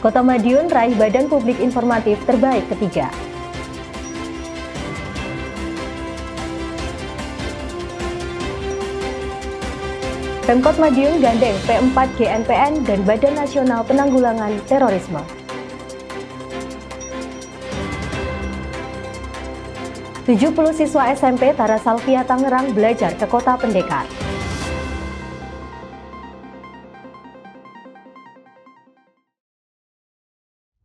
Kota Madiun raih Badan Publik Informatif terbaik ketiga. Pemkot Madiun gandeng P4 GNPN dan Badan Nasional Penanggulangan Terorisme. 70 siswa SMP Tara Salvia Tangerang belajar ke Kota Pendekar.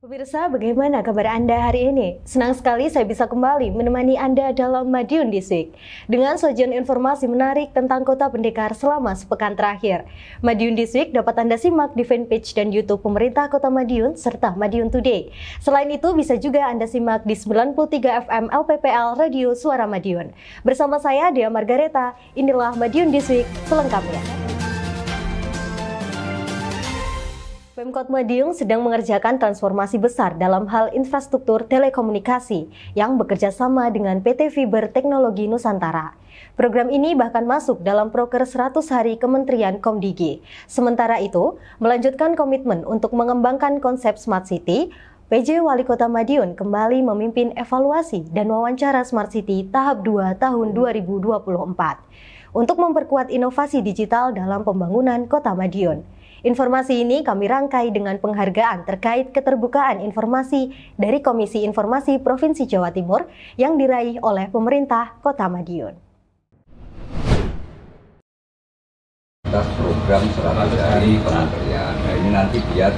Pemirsa, bagaimana kabar Anda hari ini? Senang sekali saya bisa kembali menemani Anda dalam Madiun This Week dengan sajian informasi menarik tentang Kota Pendekar selama sepekan terakhir. Madiun This Week dapat Anda simak di fanpage dan YouTube Pemerintah Kota Madiun serta Madiun Today. Selain itu, bisa juga Anda simak di 93 FM LPPL Radio Suara Madiun. Bersama saya, Dea Margareta, inilah Madiun This Week selengkapnya. Pemkot Madiun sedang mengerjakan transformasi besar dalam hal infrastruktur telekomunikasi yang bekerja sama dengan PT Fiber Teknologi Nusantara. Program ini bahkan masuk dalam proker 100 hari Kementerian Komdigi. Sementara itu, melanjutkan komitmen untuk mengembangkan konsep Smart City, PJ Wali Kota Madiun kembali memimpin evaluasi dan wawancara Smart City tahap 2 tahun 2024 untuk memperkuat inovasi digital dalam pembangunan Kota Madiun. Informasi ini kami rangkai dengan penghargaan terkait keterbukaan informasi dari Komisi Informasi Provinsi Jawa Timur yang diraih oleh pemerintah Kota Madiun. Program 100 hari kementerian. Nah, ini nanti biar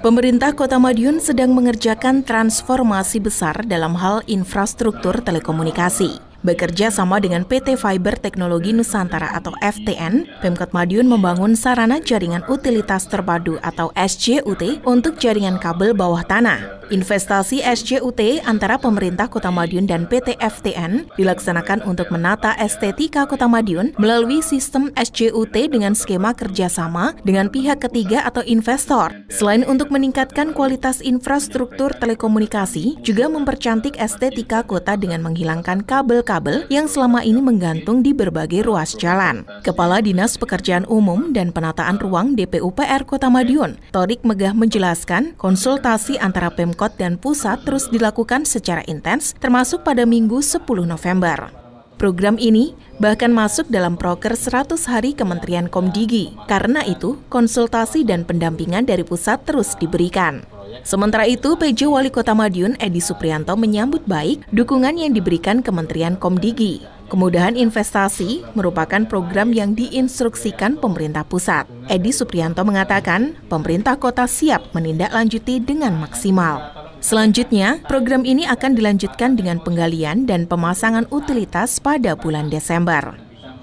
Pemerintah Kota Madiun sedang mengerjakan transformasi besar dalam hal infrastruktur telekomunikasi. Bekerja sama dengan PT Fiber Teknologi Nusantara atau FTN, Pemkot Madiun membangun sarana jaringan utilitas terpadu atau SJUT untuk jaringan kabel bawah tanah. Investasi SJUT antara pemerintah Kota Madiun dan PT FTN dilaksanakan untuk menata estetika Kota Madiun melalui sistem SJUT dengan skema kerjasama dengan pihak ketiga atau investor. Selain untuk meningkatkan kualitas infrastruktur telekomunikasi, juga mempercantik estetika kota dengan menghilangkan kabel-kabel yang selama ini menggantung di berbagai ruas jalan. Kepala Dinas Pekerjaan Umum dan Penataan Ruang DPUPR Kota Madiun, Torik Megah menjelaskan, konsultasi antara Pemkot dan Pusat terus dilakukan secara intens, termasuk pada Minggu 10 November. Program ini bahkan masuk dalam proker 100 hari Kementerian Komdigi. Karena itu, konsultasi dan pendampingan dari pusat terus diberikan. Sementara itu, PJ Wali Kota Madiun Edi Suprianto menyambut baik dukungan yang diberikan Kementerian Komdigi. Kemudahan investasi merupakan program yang diinstruksikan pemerintah pusat. Edi Suprianto mengatakan, pemerintah kota siap menindaklanjuti dengan maksimal. Selanjutnya, program ini akan dilanjutkan dengan penggalian dan pemasangan utilitas pada bulan Desember.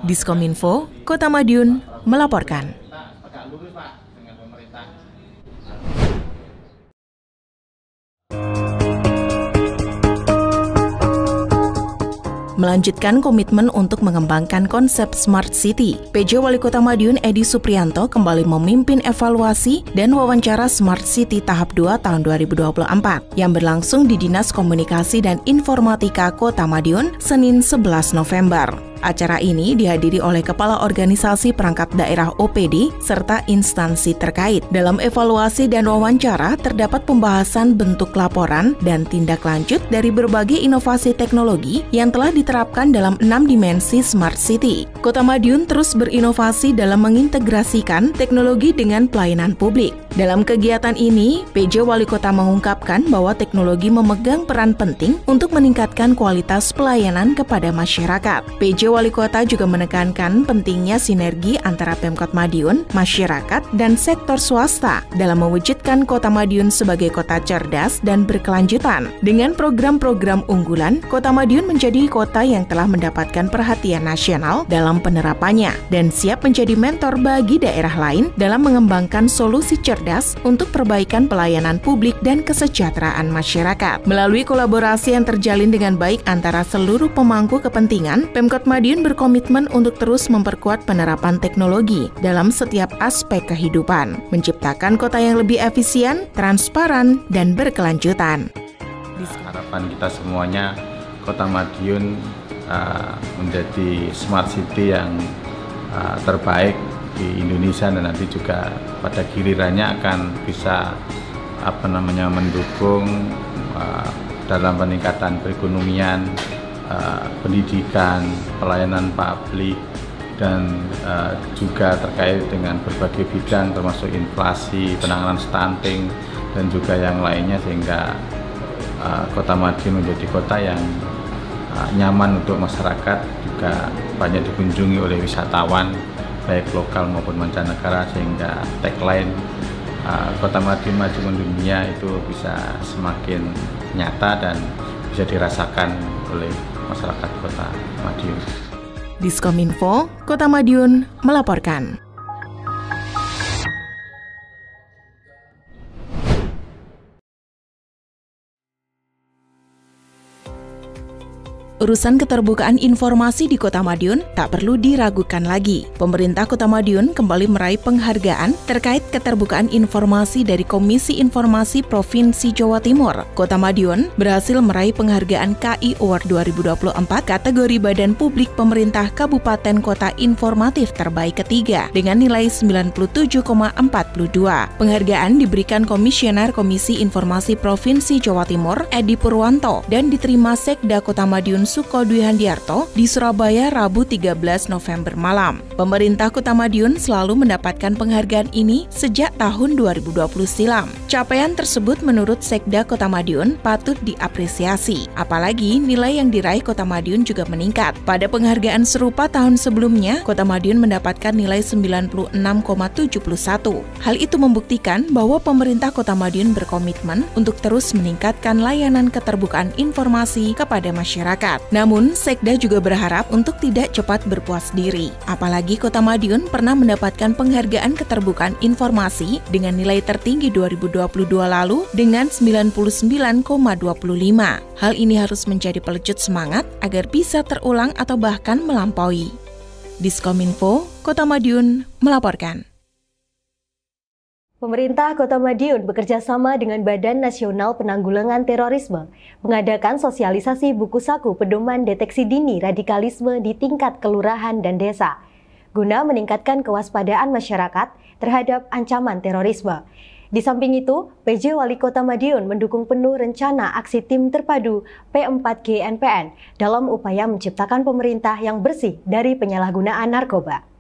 Diskominfo, Kota Madiun, melaporkan. Melanjutkan komitmen untuk mengembangkan konsep Smart City, PJ Wali Kota Madiun Edi Suprianto kembali memimpin evaluasi dan wawancara Smart City tahap 2 tahun 2024 yang berlangsung di Dinas Komunikasi dan Informatika Kota Madiun Senin 11 November. Acara ini dihadiri oleh Kepala Organisasi Perangkat Daerah OPD serta instansi terkait. Dalam evaluasi dan wawancara terdapat pembahasan bentuk laporan dan tindak lanjut dari berbagai inovasi teknologi yang telah diterapkan dalam 6 dimensi Smart City. Kota Madiun terus berinovasi dalam mengintegrasikan teknologi dengan pelayanan publik. Dalam kegiatan ini, PJ Wali Kota mengungkapkan bahwa teknologi memegang peran penting untuk meningkatkan kualitas pelayanan kepada masyarakat. PJ Wali Kota juga menekankan pentingnya sinergi antara Pemkot Madiun, masyarakat, dan sektor swasta dalam mewujudkan Kota Madiun sebagai kota cerdas dan berkelanjutan. Dengan program-program unggulan, Kota Madiun menjadi kota yang telah mendapatkan perhatian nasional dalam penerapannya dan siap menjadi mentor bagi daerah lain dalam mengembangkan solusi cerdas untuk perbaikan pelayanan publik dan kesejahteraan masyarakat. Melalui kolaborasi yang terjalin dengan baik antara seluruh pemangku kepentingan, Pemkot Madiun berkomitmen untuk terus memperkuat penerapan teknologi dalam setiap aspek kehidupan, menciptakan kota yang lebih efisien, transparan, dan berkelanjutan. Harapan kita semuanya, Kota Madiun menjadi smart city yang terbaik di Indonesia dan nanti juga pada gilirannya akan bisa mendukung dalam peningkatan perekonomian, pendidikan, pelayanan publik, dan juga terkait dengan berbagai bidang termasuk inflasi, penanganan stunting, dan juga yang lainnya, sehingga Kota Madiun menjadi kota yang nyaman untuk masyarakat, juga banyak dikunjungi oleh wisatawan baik lokal maupun mancanegara, sehingga tagline Kota Madiun Maju Mendunia itu bisa semakin nyata dan bisa dirasakan oleh masyarakat Kota Madiun. Diskominfo, Kota Madiun melaporkan. Urusan keterbukaan informasi di Kota Madiun tak perlu diragukan lagi. Pemerintah Kota Madiun kembali meraih penghargaan terkait keterbukaan informasi dari Komisi Informasi Provinsi Jawa Timur. Kota Madiun berhasil meraih penghargaan KI Award 2024 kategori Badan Publik Pemerintah Kabupaten Kota Informatif terbaik ketiga dengan nilai 97,42. Penghargaan diberikan Komisioner Komisi Informasi Provinsi Jawa Timur, Edi Purwanto, dan diterima Sekda Kota Madiun Suko Dwi Handiarto di Surabaya Rabu 13 November malam. Pemerintah Kota Madiun selalu mendapatkan penghargaan ini sejak tahun 2020 silam. Capaian tersebut menurut Sekda Kota Madiun patut diapresiasi. Apalagi nilai yang diraih Kota Madiun juga meningkat. Pada penghargaan serupa tahun sebelumnya, Kota Madiun mendapatkan nilai 96,71. Hal itu membuktikan bahwa pemerintah Kota Madiun berkomitmen untuk terus meningkatkan layanan keterbukaan informasi kepada masyarakat. Namun, Sekda juga berharap untuk tidak cepat berpuas diri. Apalagi Kota Madiun pernah mendapatkan penghargaan keterbukaan informasi dengan nilai tertinggi 2022 lalu dengan 99,25. Hal ini harus menjadi pelecut semangat agar bisa terulang atau bahkan melampaui. Diskominfo, Kota Madiun melaporkan. Pemerintah Kota Madiun bekerja sama dengan Badan Nasional Penanggulangan Terorisme mengadakan sosialisasi buku saku pedoman deteksi dini radikalisme di tingkat kelurahan dan desa, guna meningkatkan kewaspadaan masyarakat terhadap ancaman terorisme. Di samping itu, PJ Wali Kota Madiun mendukung penuh rencana aksi tim terpadu P4G NPN dalam upaya menciptakan pemerintah yang bersih dari penyalahgunaan narkoba.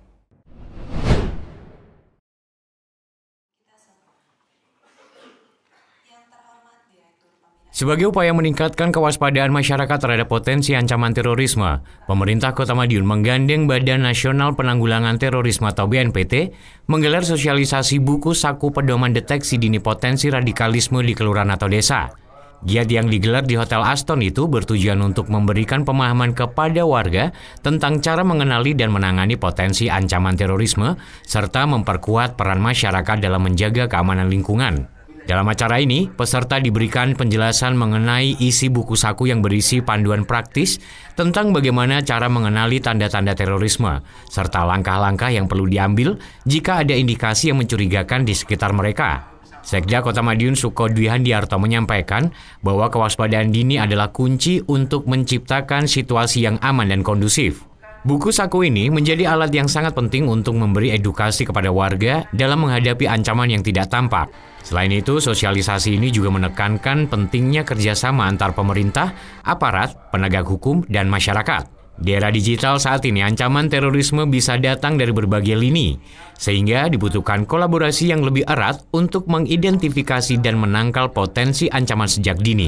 Sebagai upaya meningkatkan kewaspadaan masyarakat terhadap potensi ancaman terorisme, pemerintah Kota Madiun menggandeng Badan Nasional Penanggulangan Terorisme atau BNPT menggelar sosialisasi buku saku pedoman deteksi dini potensi radikalisme di kelurahan atau desa. Giat yang digelar di Hotel Aston itu bertujuan untuk memberikan pemahaman kepada warga tentang cara mengenali dan menangani potensi ancaman terorisme, serta memperkuat peran masyarakat dalam menjaga keamanan lingkungan. Dalam acara ini, peserta diberikan penjelasan mengenai isi buku saku yang berisi panduan praktis tentang bagaimana cara mengenali tanda-tanda terorisme, serta langkah-langkah yang perlu diambil jika ada indikasi yang mencurigakan di sekitar mereka. Sekda Kota Madiun Suko Dwi Handiarto menyampaikan bahwa kewaspadaan dini adalah kunci untuk menciptakan situasi yang aman dan kondusif. Buku saku ini menjadi alat yang sangat penting untuk memberi edukasi kepada warga dalam menghadapi ancaman yang tidak tampak. Selain itu, sosialisasi ini juga menekankan pentingnya kerjasama antar pemerintah, aparat, penegak hukum, dan masyarakat. Di era digital saat ini, ancaman terorisme bisa datang dari berbagai lini, sehingga dibutuhkan kolaborasi yang lebih erat untuk mengidentifikasi dan menangkal potensi ancaman sejak dini.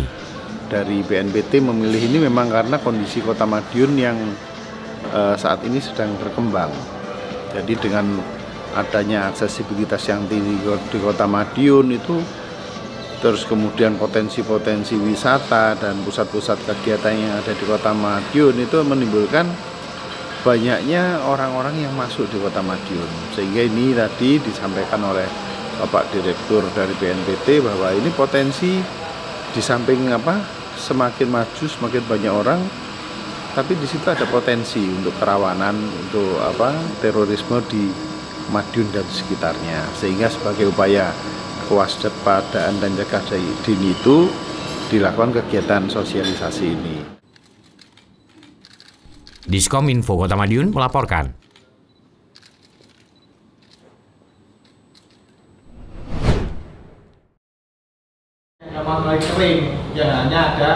Dari BNPT memilih ini memang karena kondisi Kota Madiun yang saat ini sedang berkembang. Jadi dengan adanya aksesibilitas yang tinggi di Kota Madiun itu, terus kemudian potensi-potensi wisata dan pusat-pusat kegiatan yang ada di Kota Madiun itu menimbulkan banyaknya orang-orang yang masuk di Kota Madiun. Sehingga ini tadi disampaikan oleh Bapak Direktur dari BNPT bahwa ini potensi di samping semakin maju semakin banyak orang, tapi di situ ada potensi untuk kerawanan untuk terorisme di Madiun dan sekitarnya. Sehingga sebagai upaya kewaspadaan dan cegah dini itu dilakukan kegiatan sosialisasi ini. Diskominfo Kota Madiun melaporkan. sering yang hanya ada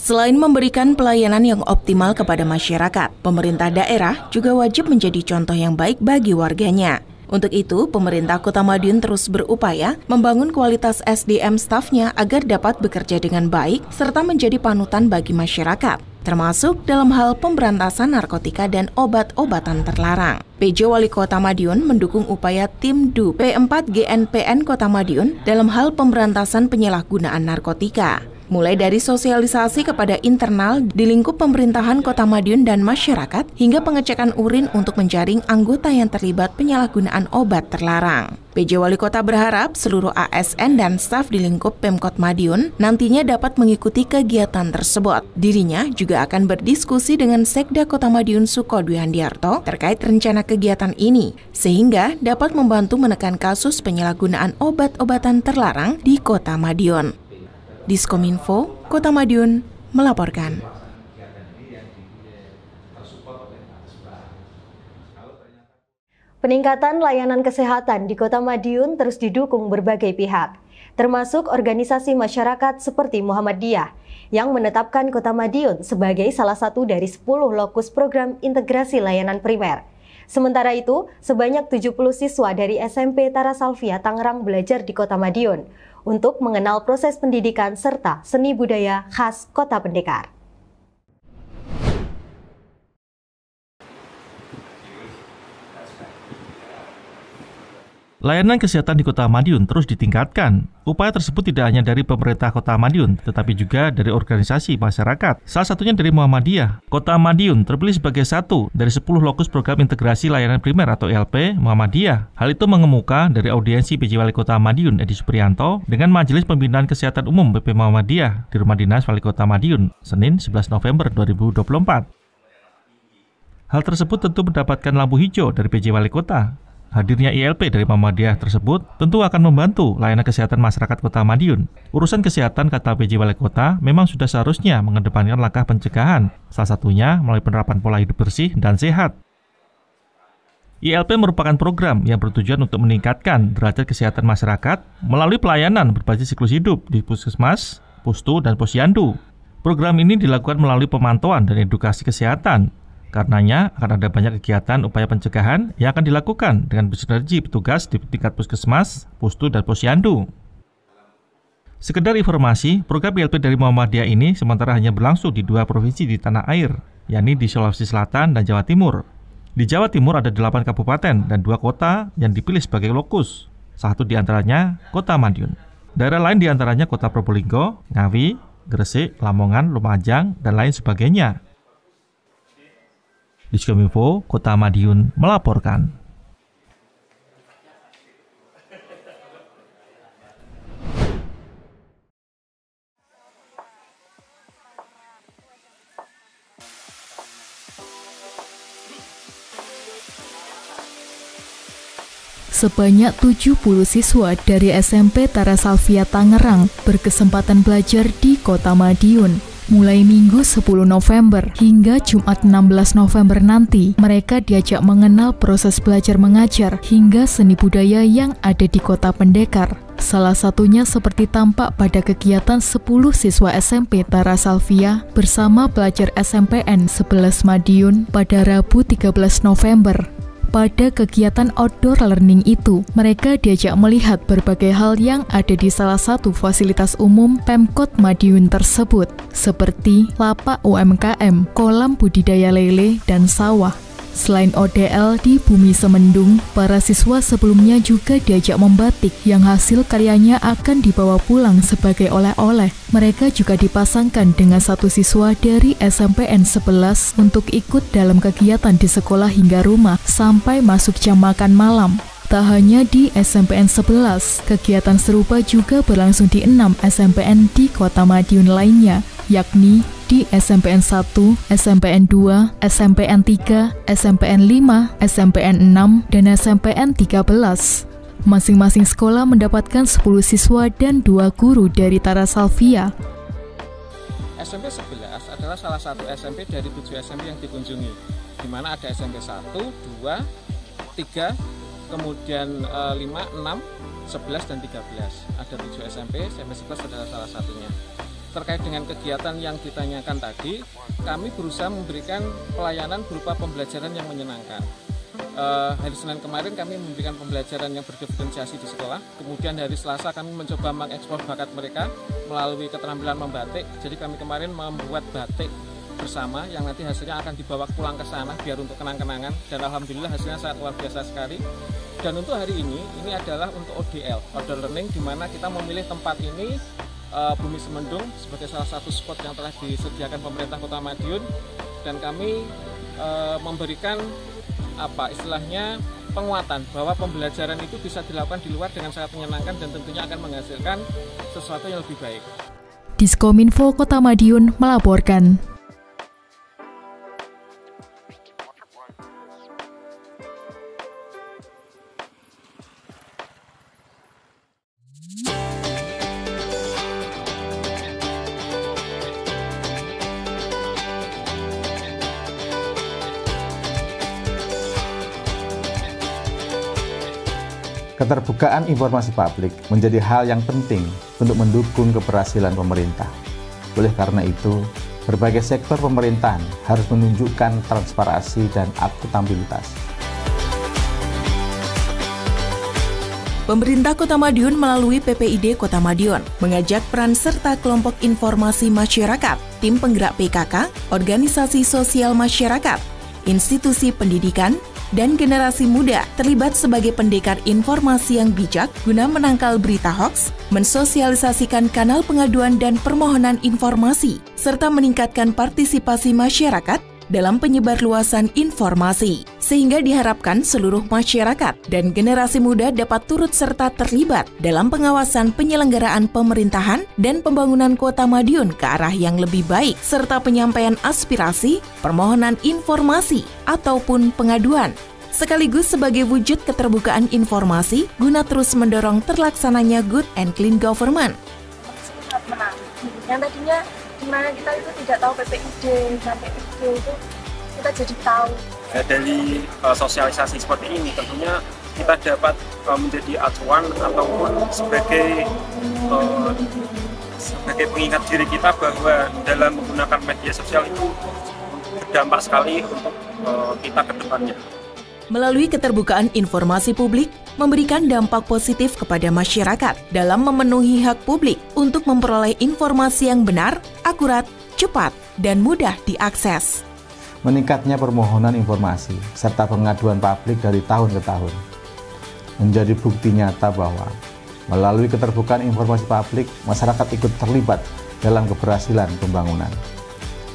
Selain memberikan pelayanan yang optimal kepada masyarakat, pemerintah daerah juga wajib menjadi contoh yang baik bagi warganya. Untuk itu, pemerintah Kota Madiun terus berupaya membangun kualitas SDM stafnya agar dapat bekerja dengan baik serta menjadi panutan bagi masyarakat, termasuk dalam hal pemberantasan narkotika dan obat-obatan terlarang. PJ Wali Kota Madiun mendukung upaya tim DU P4 GNPN Kota Madiun dalam hal pemberantasan penyalahgunaan narkotika. Mulai dari sosialisasi kepada internal di lingkup pemerintahan Kota Madiun dan masyarakat, hingga pengecekan urin untuk menjaring anggota yang terlibat penyalahgunaan obat terlarang. PJ Wali Kota berharap seluruh ASN dan staf di lingkup Pemkot Madiun nantinya dapat mengikuti kegiatan tersebut. Dirinya juga akan berdiskusi dengan Sekda Kota Madiun Suko Dwi Handiarto terkait rencana kegiatan ini, sehingga dapat membantu menekan kasus penyalahgunaan obat-obatan terlarang di Kota Madiun. Diskominfo, Kota Madiun, melaporkan. Peningkatan layanan kesehatan di Kota Madiun terus didukung berbagai pihak, termasuk organisasi masyarakat seperti Muhammadiyah, yang menetapkan Kota Madiun sebagai salah satu dari 10 lokus program integrasi layanan primer. Sementara itu, sebanyak 70 siswa dari SMP Tara Salvia Tangerang belajar di Kota Madiun untuk mengenal proses pendidikan serta seni budaya khas Kota Pendekar. Layanan kesehatan di Kota Madiun terus ditingkatkan. Upaya tersebut tidak hanya dari pemerintah Kota Madiun, tetapi juga dari organisasi masyarakat. Salah satunya dari Muhammadiyah. Kota Madiun terpilih sebagai satu dari 10 lokus program integrasi layanan primer atau ILP Muhammadiyah. Hal itu mengemuka dari audiensi PJ Wali Kota Madiun Edi Supriyanto dengan Majelis Pembinaan Kesehatan Umum BP Muhammadiyah di Rumah Dinas Wali Kota Madiun, Senin 11 November 2024. Hal tersebut tentu mendapatkan lampu hijau dari PJ Wali Kota. Hadirnya ILP dari Muhammadiyah tersebut tentu akan membantu layanan kesehatan masyarakat Kota Madiun. Urusan kesehatan, kata PJ Wali Kota, memang sudah seharusnya mengedepankan langkah pencegahan, salah satunya melalui penerapan pola hidup bersih dan sehat. ILP merupakan program yang bertujuan untuk meningkatkan derajat kesehatan masyarakat melalui pelayanan berbasis siklus hidup di Puskesmas, Pustu, dan Posyandu. Program ini dilakukan melalui pemantauan dan edukasi kesehatan. Karenanya akan ada banyak kegiatan upaya pencegahan yang akan dilakukan dengan bersinergi petugas di tingkat Puskesmas, Pustu, dan Posyandu. Sekedar informasi, program ILP dari Muhammadiyah ini sementara hanya berlangsung di 2 provinsi di tanah air, yakni di Sulawesi Selatan dan Jawa Timur. Di Jawa Timur ada 8 kabupaten dan 2 kota yang dipilih sebagai lokus. Salah satu di antaranya Kota Madiun. Daerah lain di antaranya Kota Probolinggo, Ngawi, Gresik, Lamongan, Lumajang, dan lain sebagainya. Diskominfo, Kota Madiun melaporkan. Sebanyak 70 siswa dari SMP Tara Salvia Tangerang berkesempatan belajar di Kota Madiun. Mulai Minggu 10 November hingga Jumat 16 November nanti, mereka diajak mengenal proses belajar mengajar hingga seni budaya yang ada di Kota Pendekar. Salah satunya seperti tampak pada kegiatan 10 siswa SMP Tara Salvia bersama pelajar SMPN 11 Madiun pada Rabu 13 November. Pada kegiatan outdoor learning itu, mereka diajak melihat berbagai hal yang ada di salah satu fasilitas umum Pemkot Madiun tersebut, seperti lapak UMKM, kolam budidaya lele, dan sawah. Selain ODL di Bumi Semendung, para siswa sebelumnya juga diajak membatik yang hasil karyanya akan dibawa pulang sebagai oleh-oleh. Mereka juga dipasangkan dengan satu siswa dari SMPN 11 untuk ikut dalam kegiatan di sekolah hingga rumah sampai masuk jam makan malam. Tak hanya di SMPN 11, kegiatan serupa juga berlangsung di 6 SMPN di Kota Madiun lainnya, yakni di SMPN 1, SMPN 2, SMPN 3, SMPN 5, SMPN 6, dan SMPN 13. Masing-masing sekolah mendapatkan 10 siswa dan 2 guru dari Tara Salvia. SMP 11 adalah salah satu SMP dari 7 SMP yang dikunjungi, di mana ada SMP 1, 2, 3, kemudian 5, 6, 11 dan 13. Ada 7 SMP 11 adalah salah satunya. Terkait dengan kegiatan yang ditanyakan tadi, kami berusaha memberikan pelayanan berupa pembelajaran yang menyenangkan. Hari Senin kemarin kami memberikan pembelajaran yang berdiferensiasi di sekolah. Kemudian hari Selasa kami mencoba mengekspor bakat mereka melalui keterampilan membatik. Jadi kami kemarin membuat batik bersama yang nanti hasilnya akan dibawa pulang ke sana biar untuk kenang-kenangan. Dan alhamdulillah hasilnya sangat luar biasa sekali. Dan untuk hari ini adalah untuk ODL, Outdoor Learning, di mana kita memilih tempat ini Bumi Semendung sebagai salah satu spot yang telah disediakan pemerintah Kota Madiun, dan kami memberikan istilahnya penguatan bahwa pembelajaran itu bisa dilakukan di luar dengan sangat menyenangkan dan tentunya akan menghasilkan sesuatu yang lebih baik. Diskominfo Kota Madiun melaporkan. Keterbukaan informasi publik menjadi hal yang penting untuk mendukung keberhasilan pemerintah. Oleh karena itu, berbagai sektor pemerintahan harus menunjukkan transparansi dan akuntabilitas. Pemerintah Kota Madiun melalui PPID Kota Madiun mengajak peran serta kelompok informasi masyarakat, tim penggerak PKK, organisasi sosial masyarakat, institusi pendidikan, dan generasi muda terlibat sebagai pendekar informasi yang bijak guna menangkal berita hoaks, mensosialisasikan kanal pengaduan dan permohonan informasi, serta meningkatkan partisipasi masyarakat dalam penyebarluasan informasi, sehingga diharapkan seluruh masyarakat dan generasi muda dapat turut serta terlibat dalam pengawasan penyelenggaraan pemerintahan dan pembangunan Kota Madiun ke arah yang lebih baik, serta penyampaian aspirasi, permohonan informasi, ataupun pengaduan, sekaligus sebagai wujud keterbukaan informasi guna terus mendorong terlaksananya good and clean government. Sangat menarik. Yang tadinya dimana kita itu tidak tahu PPID, KPID itu kita jadi tahu. Dari sosialisasi seperti ini tentunya kita dapat menjadi acuan ataupun sebagai pengingat diri kita bahwa dalam menggunakan media sosial itu berdampak sekali untuk kita ke depannya. Melalui keterbukaan informasi publik, memberikan dampak positif kepada masyarakat dalam memenuhi hak publik untuk memperoleh informasi yang benar, akurat, cepat, dan mudah diakses. Meningkatnya permohonan informasi serta pengaduan publik dari tahun ke tahun menjadi bukti nyata bahwa melalui keterbukaan informasi publik, masyarakat ikut terlibat dalam keberhasilan pembangunan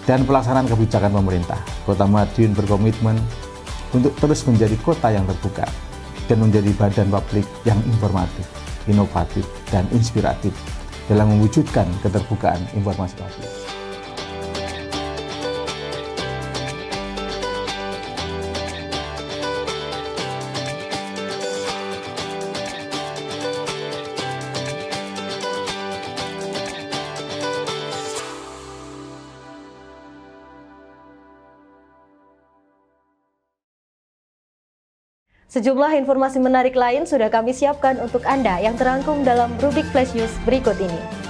dan pelaksanaan kebijakan pemerintah. Kota Madiun berkomitmen untuk terus menjadi kota yang terbuka dan menjadi badan publik yang informatif, inovatif, dan inspiratif dalam mewujudkan keterbukaan informasi publik. Sejumlah informasi menarik lain sudah kami siapkan untuk Anda yang terangkum dalam rubrik Flash News berikut ini.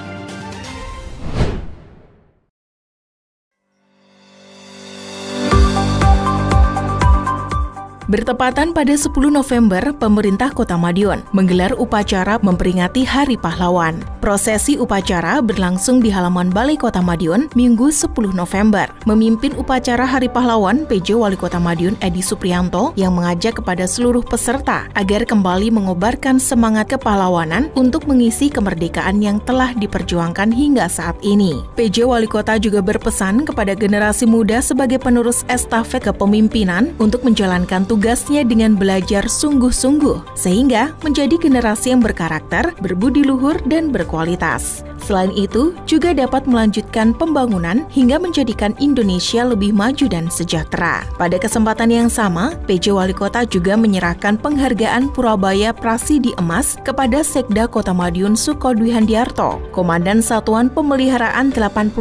Bertepatan pada 10 November, pemerintah Kota Madiun menggelar upacara memperingati Hari Pahlawan. Prosesi upacara berlangsung di halaman Balai Kota Madiun Minggu 10 November. Memimpin upacara Hari Pahlawan, PJ Wali Kota Madiun Edi Suprianto yang mengajak kepada seluruh peserta agar kembali mengobarkan semangat kepahlawanan untuk mengisi kemerdekaan yang telah diperjuangkan hingga saat ini. PJ Wali Kota juga berpesan kepada generasi muda sebagai penerus estafet kepemimpinan untuk menjalankan tugasnya dengan belajar sungguh-sungguh, sehingga menjadi generasi yang berkarakter, berbudi luhur, dan berkualitas. Selain itu, juga dapat melanjutkan pembangunan hingga menjadikan Indonesia lebih maju dan sejahtera. Pada kesempatan yang sama, PJ Wali Kota juga menyerahkan penghargaan Purabaya Prasidi Emas kepada Sekda Kota Madiun Sukodwi Handiarto, Komandan Satuan Pemeliharaan 81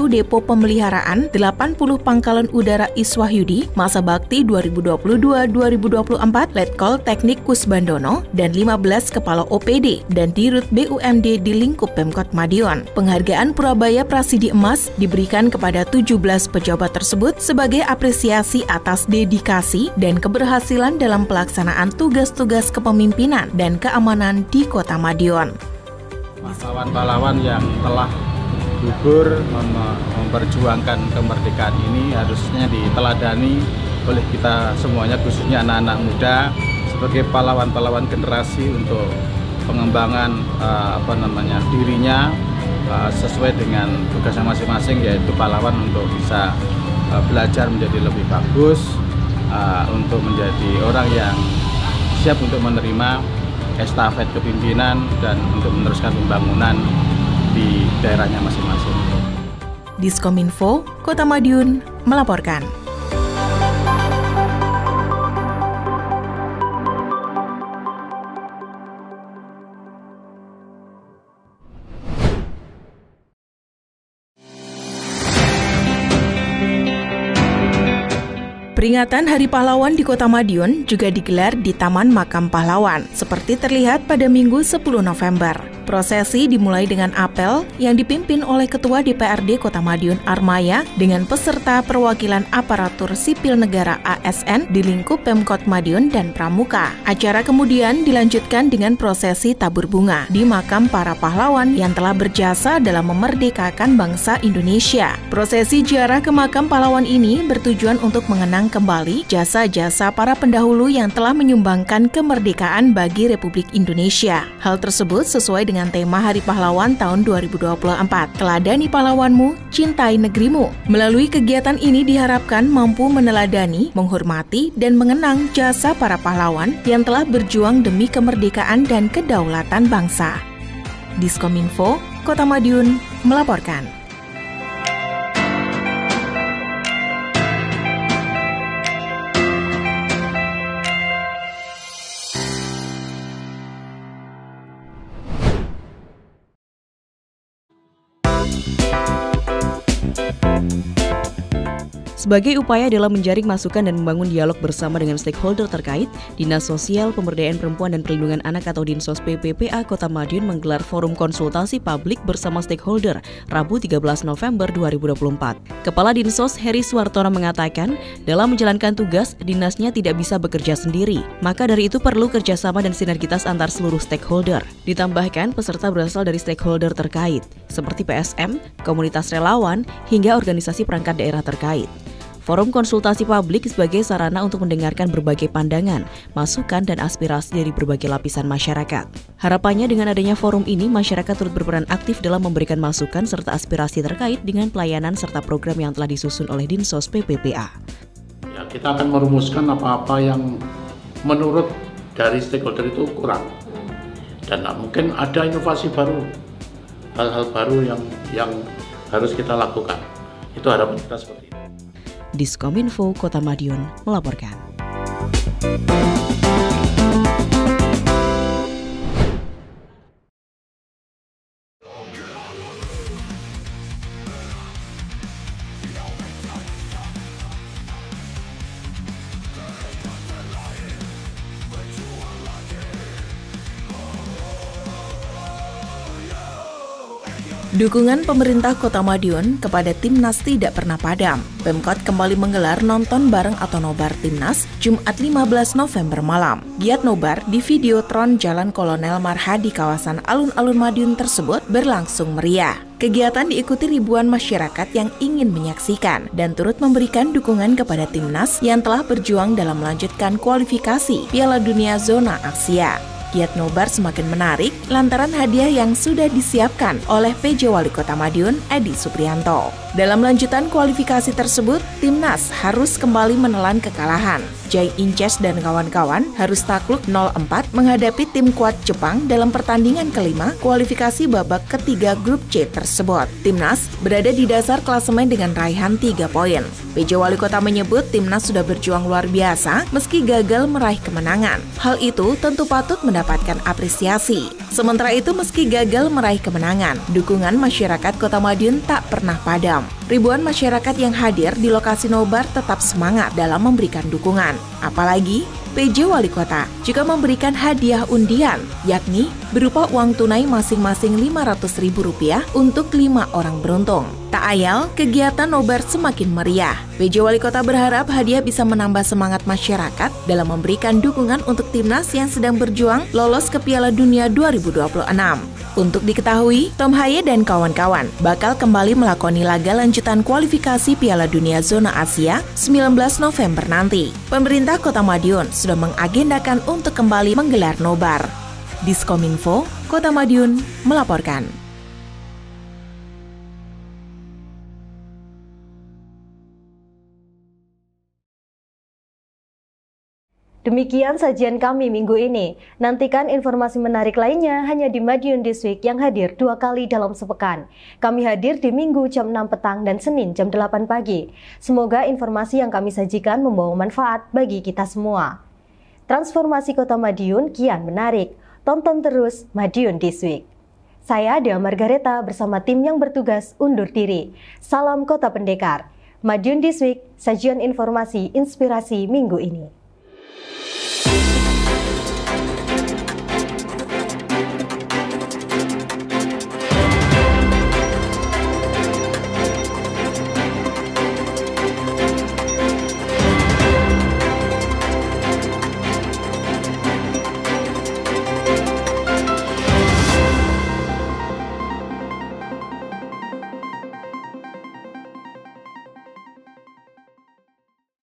Depo Pemeliharaan 80 Pangkalan Udara Iswahyudi, masa bakti 2022 2 2024 Letkol Teknik Kusbandono dan 15 Kepala OPD dan Dirut BUMD di lingkup Pemkot Madiun. Penghargaan Purabaya Prasidi Emas diberikan kepada 17 pejabat tersebut sebagai apresiasi atas dedikasi dan keberhasilan dalam pelaksanaan tugas-tugas kepemimpinan dan keamanan di Kota Madiun. Pahlawan-pahlawan yang telah gugur memperjuangkan kemerdekaan ini harusnya diteladani oleh kita semuanya, khususnya anak-anak muda sebagai pahlawan-pahlawan generasi untuk pengembangan dirinya sesuai dengan tugasnya masing-masing, yaitu pahlawan untuk bisa belajar menjadi lebih bagus, untuk menjadi orang yang siap untuk menerima estafet kepimpinan dan untuk meneruskan pembangunan di daerahnya masing-masing. Diskominfo, Kota Madiun melaporkan. Peringatan Hari Pahlawan di Kota Madiun juga digelar di Taman Makam Pahlawan, seperti terlihat pada Minggu 10 November. Prosesi dimulai dengan apel yang dipimpin oleh Ketua DPRD Kota Madiun Armaya dengan peserta perwakilan aparatur sipil negara ASN di lingkup Pemkot Madiun dan Pramuka. Acara kemudian dilanjutkan dengan prosesi tabur bunga di makam para pahlawan yang telah berjasa dalam memerdekakan bangsa Indonesia. Prosesi ziarah ke makam pahlawan ini bertujuan untuk mengenang kembali jasa-jasa para pendahulu yang telah menyumbangkan kemerdekaan bagi Republik Indonesia. Hal tersebut sesuai dengan tema Hari Pahlawan tahun 2024, Teladani Pahlawanmu, Cintai Negerimu. Melalui kegiatan ini diharapkan mampu meneladani, menghormati, dan mengenang jasa para pahlawan yang telah berjuang demi kemerdekaan dan kedaulatan bangsa. Diskominfo, Kota Madiun melaporkan. Sebagai upaya dalam menjaring masukan dan membangun dialog bersama dengan stakeholder terkait, Dinas Sosial Pemberdayaan Perempuan dan Perlindungan Anak atau Dinsos PPPA Kota Madiun menggelar forum konsultasi publik bersama stakeholder Rabu 13 November 2024. Kepala Dinsos Heri Suwartono mengatakan, dalam menjalankan tugas, dinasnya tidak bisa bekerja sendiri. Maka dari itu perlu kerjasama dan sinergitas antar seluruh stakeholder. Ditambahkan, peserta berasal dari stakeholder terkait, seperti PSM, komunitas relawan, hingga organisasi perangkat daerah terkait. Forum konsultasi publik sebagai sarana untuk mendengarkan berbagai pandangan, masukan, dan aspirasi dari berbagai lapisan masyarakat. Harapannya dengan adanya forum ini, masyarakat turut berperan aktif dalam memberikan masukan serta aspirasi terkait dengan pelayanan serta program yang telah disusun oleh Dinsos PPPA. Ya, kita akan merumuskan apa-apa yang menurut dari stakeholder itu kurang. Dan mungkin ada inovasi baru, hal-hal baru yang harus kita lakukan. Itu harapan kita seperti itu. Diskominfo Kota Madiun melaporkan. Dukungan pemerintah Kota Madiun kepada Timnas tidak pernah padam. Pemkot kembali menggelar nonton bareng atau nobar Timnas Jumat 15 November malam. Giat nobar di Videotron Jalan Kolonel Marha di kawasan alun-alun Madiun tersebut berlangsung meriah. Kegiatan diikuti ribuan masyarakat yang ingin menyaksikan dan turut memberikan dukungan kepada Timnas yang telah berjuang dalam melanjutkan kualifikasi Piala Dunia Zona Asia. Giat nobar semakin menarik lantaran hadiah yang sudah disiapkan oleh PJ Wali Kota Madiun, Edi Suprianto. Dalam lanjutan kualifikasi tersebut, Timnas harus kembali menelan kekalahan. Jai Inces dan kawan-kawan harus takluk 0-4 menghadapi tim kuat Jepang dalam pertandingan kelima kualifikasi babak ketiga grup C tersebut. Timnas berada di dasar klasemen dengan raihan 3 poin. PJ Wali Kota menyebut Timnas sudah berjuang luar biasa meski gagal meraih kemenangan. Hal itu tentu patut mendapatkan apresiasi. Sementara itu, meski gagal meraih kemenangan, dukungan masyarakat Kota Madiun tak pernah padam. Ribuan masyarakat yang hadir di lokasi nobar tetap semangat dalam memberikan dukungan. Apalagi, PJ Wali Kota juga memberikan hadiah undian, yakni berupa uang tunai masing-masing Rp500.000 untuk 5 orang beruntung. Tak ayal, kegiatan nobar semakin meriah. PJ Wali Kota berharap hadiah bisa menambah semangat masyarakat dalam memberikan dukungan untuk timnas yang sedang berjuang lolos ke Piala Dunia 2026. Untuk diketahui, Tom Haye dan kawan-kawan bakal kembali melakoni laga lanjutan kualifikasi Piala Dunia Zona Asia 19 November nanti. Pemerintah Kota Madiun sudah mengagendakan untuk kembali menggelar nobar. Diskominfo, Kota Madiun melaporkan. Demikian sajian kami minggu ini. Nantikan informasi menarik lainnya hanya di Madiun This Week yang hadir 2 kali dalam sepekan. Kami hadir di Minggu jam 6 petang dan Senin jam 8 pagi. Semoga informasi yang kami sajikan membawa manfaat bagi kita semua. Transformasi Kota Madiun kian menarik. Tonton terus Madiun This Week. Saya Dea Margareta bersama tim yang bertugas undur diri. Salam Kota Pendekar. Madiun This Week, sajian informasi inspirasi minggu ini.